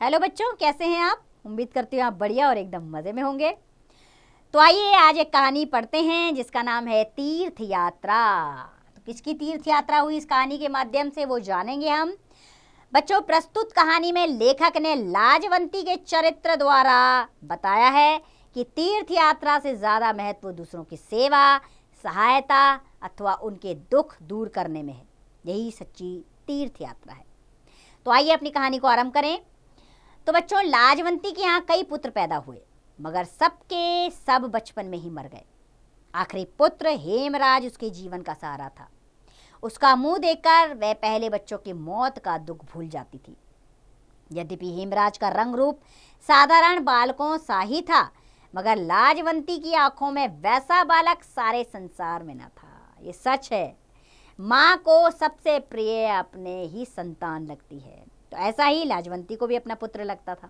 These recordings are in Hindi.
हेलो बच्चों, कैसे हैं आप? उम्मीद करती हूँ आप बढ़िया और एकदम मज़े में होंगे। तो आइए आज एक कहानी पढ़ते हैं जिसका नाम है तीर्थ यात्रा। तो किसकी तीर्थ यात्रा हुई इस कहानी के माध्यम से वो जानेंगे हम। बच्चों, प्रस्तुत कहानी में लेखक ने लाजवंती के चरित्र द्वारा बताया है कि तीर्थ यात्रा से ज़्यादा महत्व दूसरों की सेवा, सहायता अथवा उनके दुख दूर करने में है। यही सच्ची तीर्थ यात्रा है। तो आइए अपनी कहानी को आरंभ करें। तो बच्चों, लाजवंती के यहाँ कई पुत्र पैदा हुए, मगर सबके सब बचपन में ही मर गए। आखिरी पुत्र हेमराज उसके जीवन का सहारा था। उसका मुंह देखकर वह पहले बच्चों की मौत का दुख भूल जाती थी। यद्यपि हेमराज का रंग रूप साधारण बालकों सा ही था, मगर लाजवंती की आंखों में वैसा बालक सारे संसार में न था। ये सच है, माँ को सबसे प्रिय अपने ही संतान लगती है। तो ऐसा ही लाजवंती को भी अपना पुत्र लगता था।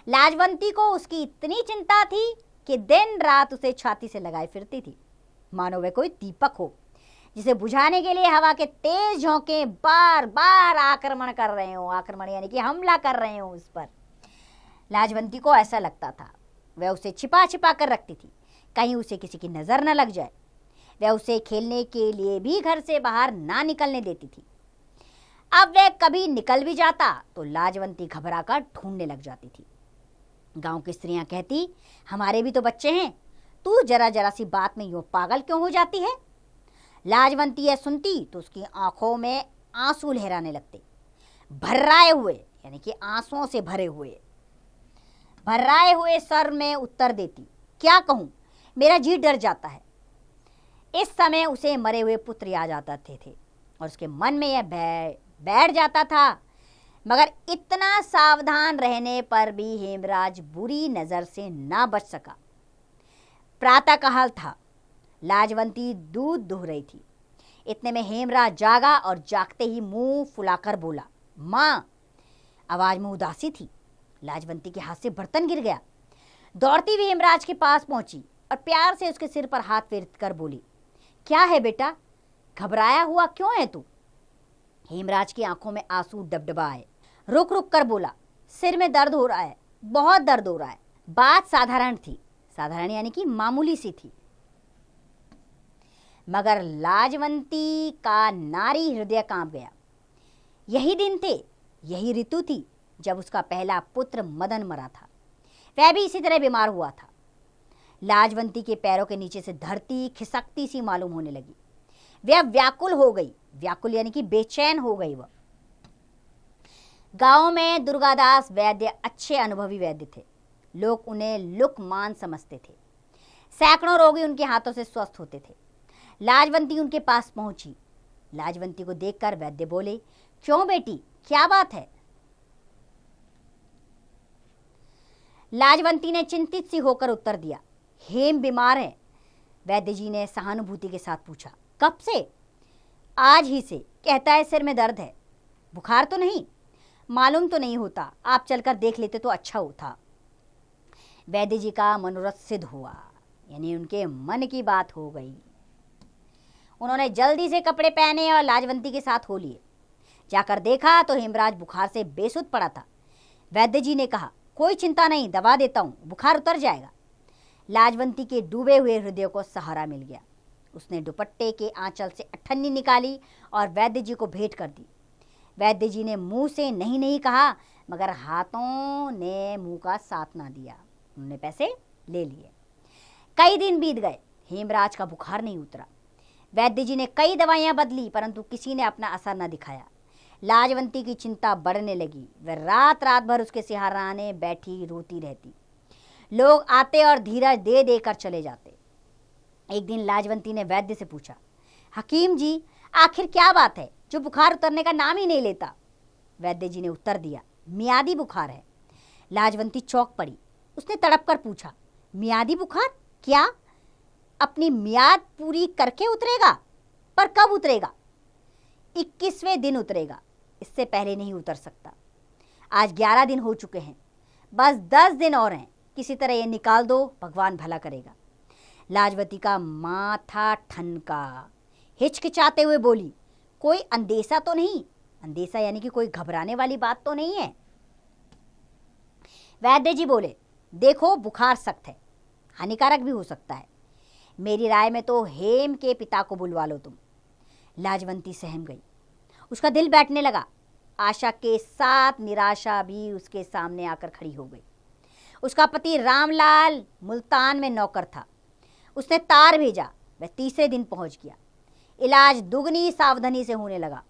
लाजवंती को उसकी इतनी चिंता थी कि दिन रात उसे छाती से लगाए फिरती थी, मानो वह कोई दीपक हो जिसे बुझाने के लिए हवा के तेज झोंके बार बार आक्रमण कर रहे हो। आक्रमण यानी कि हमला कर रहे हो उस पर। लाजवंती को ऐसा लगता था। वह उसे छिपा छिपा कर रखती थी, कहीं उसे किसी की नजर न लग जाए। वह उसे खेलने के लिए भी घर से बाहर ना निकलने देती थी। अब वह कभी निकल भी जाता तो लाजवंती घबरा कर ढूंढने लग जाती थी। गांव की स्त्रियां कहती, हमारे भी तो बच्चे हैं, तू जरा जरा सी बात में यूं पागल क्यों हो जाती है? लाजवंती यह सुनती तो उसकी आंखों में आंसू लहराने लगते। भर्राए हुए यानी कि आंसुओं से भर्राए हुए सर में उत्तर देती, क्या कहूं, मेरा जी डर जाता है। इस समय उसे मरे हुए पुत्र याद आते थे और उसके मन में यह बैठ जाता था। मगर इतना सावधान रहने पर भी हेमराज बुरी नजर से ना बच सका। प्रातःकाल था, लाजवंती दूध दुह रही थी। इतने में हेमराज जागा और जागते ही मुंह फुलाकर बोला, माँ। आवाज में उदासी थी। लाजवंती के हाथ से बर्तन गिर गया। दौड़ती हुई हेमराज के पास पहुंची और प्यार से उसके सिर पर हाथ फेर कर बोली, क्या है बेटा, घबराया हुआ क्यों है तू? हेमराज की आंखों में आंसू डबडबाए। रुक रुक कर बोला, सिर में दर्द हो रहा है, बहुत दर्द हो रहा है। बात साधारण थी, साधारण यानी कि मामूली सी थी, मगर लाजवंती का नारी हृदय कांप गया। यही दिन थे, यही ऋतु थी जब उसका पहला पुत्र मदन मरा था। वह भी इसी तरह बीमार हुआ था। लाजवंती के पैरों के नीचे से धरती खिसकती सी मालूम होने लगी। वह व्याकुल हो गई। व्याकुल यानी कि बेचैन हो गई वह। गांव में दुर्गादास वैद्य अच्छे अनुभवी वैद्य थे। लोग उन्हें लुकमान समझते थे। सैकड़ों रोगी उनके हाथों से स्वस्थ होते थे। लाजवंती उनके पास पहुंची। लाजवंती को देखकर वैद्य बोले, क्यों बेटी, क्या बात है? लाजवंती ने चिंतित सी होकर उत्तर दिया, हेम बीमार है। वैद्य जी ने सहानुभूति के साथ पूछा, कब से? आज ही से, कहता है सिर में दर्द है। बुखार तो नहीं? मालूम तो नहीं होता, आप चलकर देख लेते तो अच्छा होता। वैद्य जी का मनोरथ सिद्ध हुआ, यानी उनके मन की बात हो गई। उन्होंने जल्दी से कपड़े पहने और लाजवंती के साथ हो लिए। जाकर देखा तो हेमराज बुखार से बेसुध पड़ा था। वैद्य जी ने कहा, कोई चिंता नहीं, दवा देता हूँ, बुखार उतर जाएगा। लाजवंती के डूबे हुए हृदय को सहारा मिल गया। उसने दुपट्टे के आंचल से अठन्नी निकाली और वैद्य जी को भेंट कर दी। वैद्य जी ने मुंह से नहीं नहीं कहा, मगर हाथों ने मुंह का साथ ना दिया। उन्होंने पैसे ले लिए। कई दिन बीत गए, हेमराज का बुखार नहीं उतरा। वैद्य जी ने कई दवाइयां बदली, परंतु किसी ने अपना असर न दिखाया। लाजवंती की चिंता बढ़ने लगी। वह रात रात भर उसके सिहराने बैठी रोती रहती। लोग आते और धीरज दे देकर चले जाते। एक दिन लाजवंती ने वैद्य से पूछा, हकीम जी, आखिर क्या बात है जो बुखार उतरने का नाम ही नहीं लेता? वैद्य जी ने उत्तर दिया, मियादी बुखार है। लाजवंती चौंक पड़ी। उसने तड़प कर पूछा, मियादी बुखार? क्या अपनी मियाद पूरी करके उतरेगा? पर कब उतरेगा? 21वें दिन उतरेगा, इससे पहले नहीं उतर सकता। आज 11 दिन हो चुके हैं, बस 10 दिन और हैं। किसी तरह ये निकाल दो, भगवान भला करेगा। लाजवंती का माथा ठनका। हिचकिचाते हुए बोली, कोई अंदेशा तो नहीं? अंदेशा यानी कि कोई घबराने वाली बात तो नहीं है? वैद्य जी बोले, देखो बुखार सख्त है, हानिकारक भी हो सकता है। मेरी राय में तो हेम के पिता को बुलवा लो तुम। लाजवंती सहम गई, उसका दिल बैठने लगा। आशा के साथ निराशा भी उसके सामने आकर खड़ी हो गई। उसका पति रामलाल मुल्तान में नौकर था। उसने तार भेजा, वह तीसरे दिन पहुंच गया। इलाज दुगनी सावधानी से होने लगा,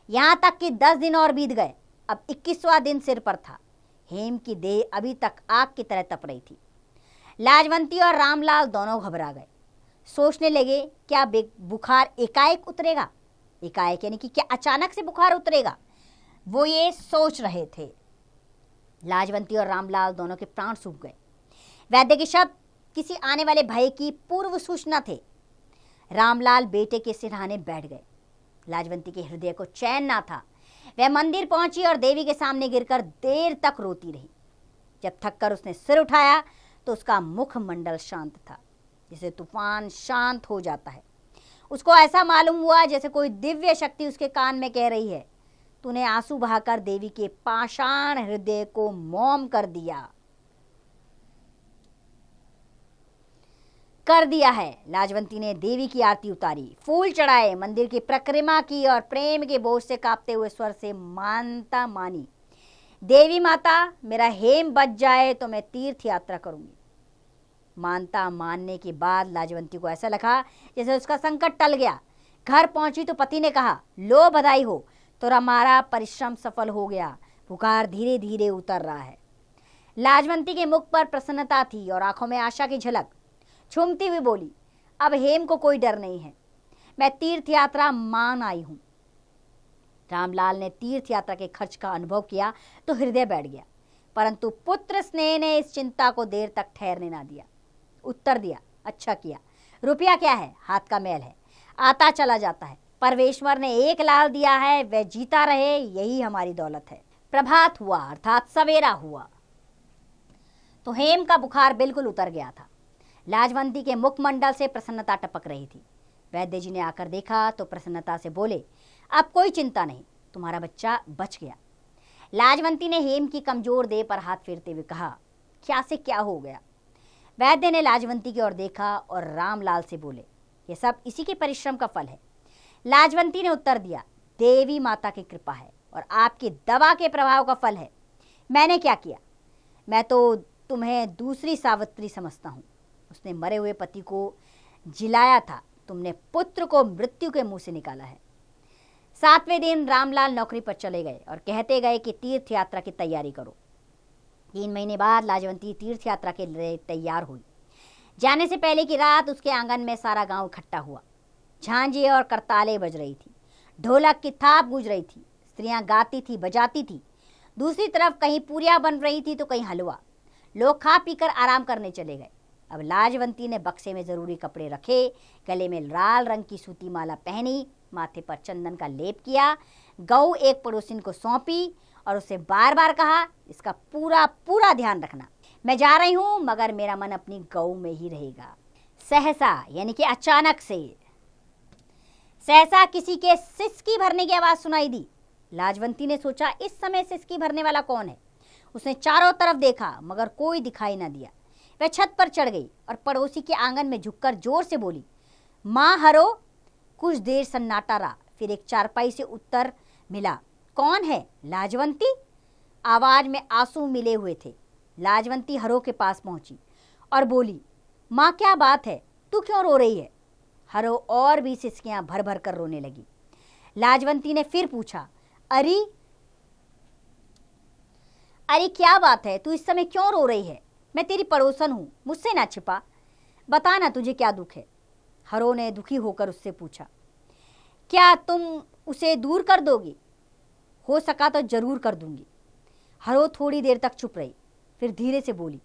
यहाँ तक कि 10 दिन और बीत गए। अब 21वां दिन सिर पर था। हेम की देह अभी तक आग की तरह तप रही थी। लाजवंती और रामलाल दोनों घबरा गए, सोचने लगे क्या बुखार एकाएक उतरेगा। एकाएक यानी कि क्या अचानक से बुखार उतरेगा, वो ये सोच रहे थे। लाजवंती और रामलाल दोनों के प्राण सूख गए। वैद्य के शब्द किसी आने वाले भय की पूर्व सूचना थे। रामलाल बेटे के सिरहाने बैठ गए। लाजवंती के हृदय को चैन ना था। वह मंदिर पहुंची और देवी के सामने गिरकर देर तक रोती रही। जब थककर उसने सिर उठाया तो उसका मुखमंडल शांत था, जैसे तूफान शांत हो जाता है। उसको ऐसा मालूम हुआ जैसे कोई दिव्य शक्ति उसके कान में कह रही है, तूने आंसू बहाकर देवी के पाषाण हृदय को मौन कर दिया है। लाजवंती ने देवी की आरती उतारी, फूल चढ़ाए, मंदिर की परिक्रमा की और प्रेम के बोझ से कांपते हुए स्वर से मानता मानी, देवी माता मेरा हेम बच जाए तो मैं तीर्थ यात्रा करूंगी। मानता मानने के बाद लाजवंती को ऐसा लगा जैसे उसका संकट टल गया। घर पहुंची तो पति ने कहा, लो बधाई हो, तो हमारा परिश्रम सफल हो गया। बुखार धीरे धीरे उतर रहा है। लाजवंती के मुख पर प्रसन्नता थी और आंखों में आशा की झलक। झूमती हुई बोली, अब हेम को कोई डर नहीं है, मैं तीर्थ यात्रा मान आई हूं। रामलाल ने तीर्थ यात्रा के खर्च का अनुभव किया तो हृदय बैठ गया, परंतु पुत्र स्नेह ने इस चिंता को देर तक ठहरने ना दिया। उत्तर दिया, अच्छा किया, रुपया क्या है, हाथ का मैल है, आता चला जाता है। परमेश्वर ने 1 लाल दिया है, वह जीता रहे, यही हमारी दौलत है। प्रभात हुआ अर्थात सवेरा हुआ तो हेम का बुखार बिल्कुल उतर गया था। लाजवंती के मुखमंडल से प्रसन्नता टपक रही थी। वैद्य जी ने आकर देखा तो प्रसन्नता से बोले, अब कोई चिंता नहीं, तुम्हारा बच्चा बच गया। लाजवंती ने हेम की कमजोर देह पर हाथ फेरते हुए कहा, क्या से क्या हो गया। वैद्य ने लाजवंती की ओर देखा और रामलाल से बोले, यह सब इसी के परिश्रम का फल है। लाजवंती ने उत्तर दिया, देवी माता की कृपा है और आपकी दवा के प्रभाव का फल है। मैंने क्या किया, मैं तो तुम्हें दूसरी सावित्री समझता हूँ। उसने मरे हुए पति को जिलाया था, तुमने पुत्र को मृत्यु के मुंह से निकाला है। 7वें दिन रामलाल नौकरी पर चले गए और कहते गए कि तीर्थ यात्रा की तैयारी करो। 3 महीने बाद लाजवंती तीर्थ यात्रा के लिए तैयार हुई। जाने से पहले की रात उसके आंगन में सारा गांव इकट्ठा हुआ। झांझे और करताले बज रही थी, ढोलक की थाप गूंज रही थी, स्त्रियां गाती थी, बजाती थी। दूसरी तरफ कहीं पूरियां बन रही थी तो कहीं हलवा। लोग खा पीकर आराम करने चले गए। अब लाजवंती ने बक्से में जरूरी कपड़े रखे, गले में लाल रंग की सूती माला पहनी, माथे पर चंदन का लेप किया, गऊ एक पड़ोसिन को सौंपी और उसे बार बार कहा, इसका पूरा पूरा ध्यान रखना, मैं जा रही हूं मगर मेरा मन अपनी गऊ में ही रहेगा। सहसा यानी कि अचानक से सहसा किसी के सिसकी भरने की आवाज सुनाई दी। लाजवंती ने सोचा, इस समय सिसकी भरने वाला कौन है। उसने चारों तरफ देखा मगर कोई दिखाई न दिया। वह छत पर चढ़ गई और पड़ोसी के आंगन में झुककर जोर से बोली, माँ हरो। कुछ देर सन्नाटा रहा, फिर एक चारपाई से उत्तर मिला, कौन है। लाजवंती। आवाज में आंसू मिले हुए थे। लाजवंती हरो के पास पहुंची और बोली, माँ क्या बात है, तू क्यों रो रही है। हरो और भी सिसकियां भर भर कर रोने लगी। लाजवंती ने फिर पूछा, अरे क्या बात है, तू इस समय क्यों रो रही है। मैं तेरी पड़ोसन हूं, मुझसे ना छिपा, बता ना तुझे क्या दुख है। हरो ने दुखी होकर उससे पूछा, क्या तुम उसे दूर कर दोगी। हो सका तो जरूर कर दूंगी। हरो थोड़ी देर तक चुप रही, फिर धीरे से बोली,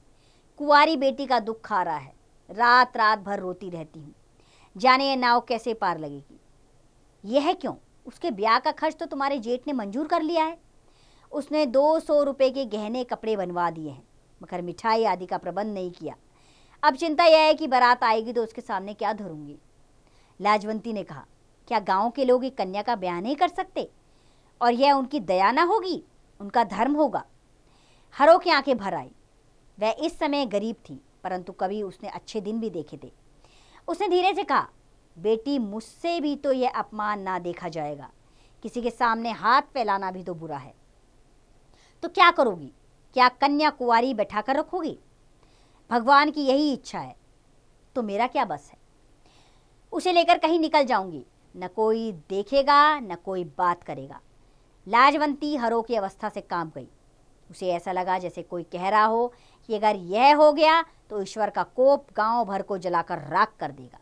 कुंवारी बेटी का दुख खा रहा है, रात रात भर रोती रहती हूँ, जाने ये नाव कैसे पार लगेगी। यह क्यों, उसके ब्याह का खर्च तो तुम्हारे जेठ ने मंजूर कर लिया है। उसने 200 रुपए के गहने कपड़े बनवा दिए हैं, मगर मिठाई आदि का प्रबंध नहीं किया। अब चिंता यह है कि बारात आएगी तो उसके सामने क्या धरूंगी। लाजवंती ने कहा, क्या गांव के लोग एक कन्या का ब्याह नहीं कर सकते, और यह उनकी दया ना होगी, उनका धर्म होगा। हरो की आंखें भर आई। वह इस समय गरीब थी, परंतु कभी उसने अच्छे दिन भी देखे थे। उसने धीरे से कहा, बेटी, मुझसे भी तो यह अपमान ना देखा जाएगा। किसी के सामने हाथ फैलाना भी तो बुरा है। तो क्या करोगी? क्या कन्या कुंवारी बैठाकर रखोगी? भगवान की यही इच्छा है, तो मेरा क्या बस है। उसे लेकर कहीं निकल जाऊंगी, न कोई देखेगा न कोई बात करेगा। लाजवंती हरो की अवस्था से कांप गई। उसे ऐसा लगा जैसे कोई कह रहा हो कि अगर यह हो गया तो ईश्वर का कोप गांव भर को जलाकर राख कर देगा।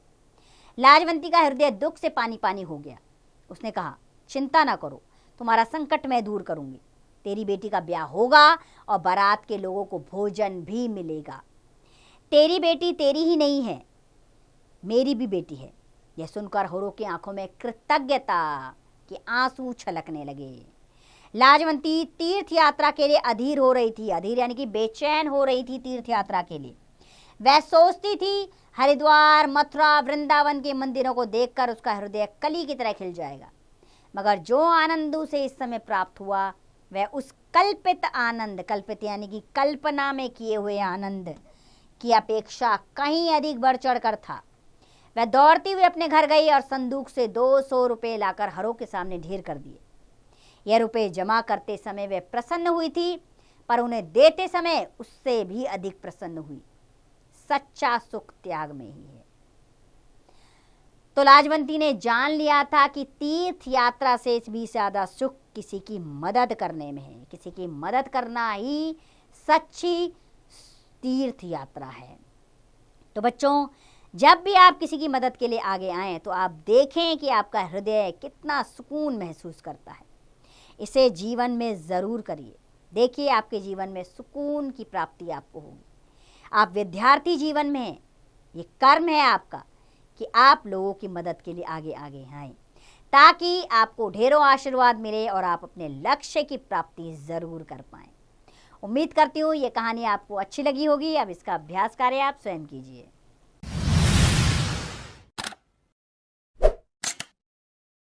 लाजवंती का हृदय दुख से पानी पानी हो गया। उसने कहा, चिंता ना करो, तुम्हारा संकट मैं दूर करूंगी। तेरी बेटी का ब्याह होगा और बारात के लोगों को भोजन भी मिलेगा। तेरी बेटी तेरी ही नहीं है, मेरी भी बेटी है। यह सुनकर हरो की आंखों में कृतज्ञता के आंसू छलकने लगे। लाजवंती तीर्थ यात्रा के लिए अधीर हो रही थी। अधीर यानी कि बेचैन हो रही थी तीर्थ यात्रा के लिए। वह सोचती थी हरिद्वार, मथुरा, वृंदावन के मंदिरों को देखकर उसका हृदय कली की तरह खिल जाएगा। मगर जो आनंद उसे इस समय प्राप्त हुआ वह उस कल्पित आनंद, कल्पित यानी कि कल्पना में किए हुए आनंद की अपेक्षा कहीं अधिक बढ़ चढ़ कर था। वह दौड़ती हुई अपने घर गई और संदूक से 200 रुपये लाकर हरो के सामने ढेर कर दिए। यह रुपये जमा करते समय वह प्रसन्न हुई थी, पर उन्हें देते समय उससे भी अधिक प्रसन्न हुई। सच्चा सुख त्याग में ही है। तो लाजवंती ने जान लिया था कि तीर्थ यात्रा से भी ज्यादा सुख किसी की मदद करने में है। किसी की मदद करना ही सच्ची तीर्थ यात्रा है। तो बच्चों, जब भी आप किसी की मदद के लिए आगे आएं तो आप देखें कि आपका हृदय कितना सुकून महसूस करता है। इसे जीवन में ज़रूर करिए। देखिए, आपके जीवन में सुकून की प्राप्ति आपको होगी। आप विद्यार्थी जीवन में हैं, ये कर्म है आपका कि आप लोगों की मदद के लिए आगे आगे आएं, ताकि आपको ढेरों आशीर्वाद मिले और आप अपने लक्ष्य की प्राप्ति ज़रूर कर पाएं। उम्मीद करती हूँ ये कहानी आपको अच्छी लगी होगी। अब इसका अभ्यास कार्य आप स्वयं कीजिए।